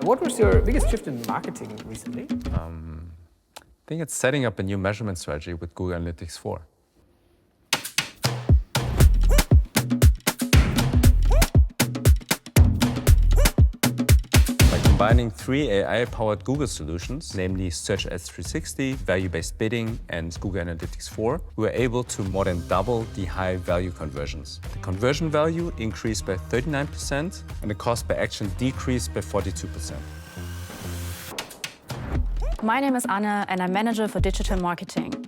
What was your biggest shift in marketing recently? I think it's setting up a new measurement strategy with Google Analytics 4. By combining three AI-powered Google solutions, namely Search Ads 360, Value-Based Bidding, and Google Analytics 4, we were able to more than double the high-value conversions. The conversion value increased by 39%, and the cost per action decreased by 42%. My name is Anne, and I'm manager for digital marketing.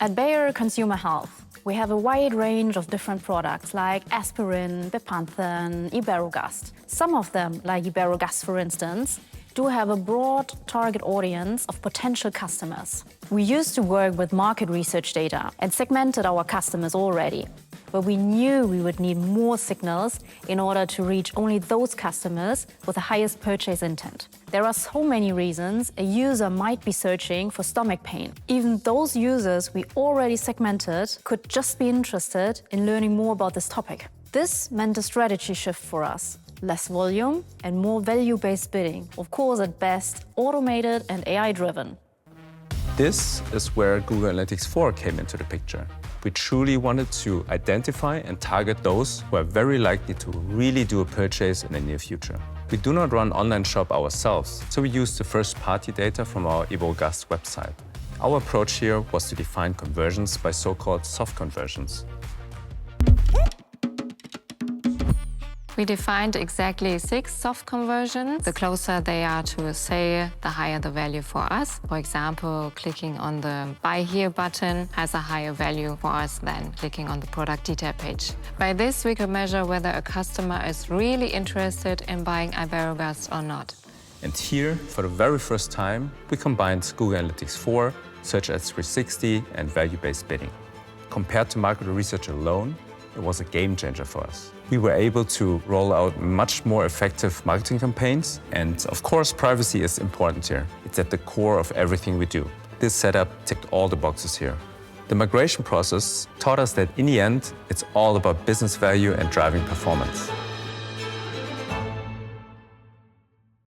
At Bayer Consumer Health, we have a wide range of different products like aspirin, Bepanthen, Iberogast. Some of them, like Iberogast for instance, do have a broad target audience of potential customers. We used to work with market research data and segmented our customers already, but we knew we would need more signals in order to reach only those customers with the highest purchase intent. There are so many reasons a user might be searching for stomach pain. Even those users we already segmented could just be interested in learning more about this topic. This meant a strategy shift for us. Less volume and more value-based bidding. Of course, at best, automated and AI-driven. This is where Google Analytics 4 came into the picture. We truly wanted to identify and target those who are very likely to really do a purchase in the near future. We do not run online shop ourselves, so we use the first-party data from our Iberogast website. Our approach here was to define conversions by so-called soft conversions. We defined exactly 6 soft conversions. The closer they are to a sale, the higher the value for us. For example, clicking on the Buy Here button has a higher value for us than clicking on the product detail page. By this, we could measure whether a customer is really interested in buying Iberogast or not. And here, for the very first time, we combined Google Analytics 4, Search Ads 360, and Value-Based Bidding. Compared to market research alone, it was a game changer for us. We were able to roll out much more effective marketing campaigns, and of course, privacy is important here. It's at the core of everything we do. This setup ticked all the boxes here. The migration process taught us that in the end, it's all about business value and driving performance.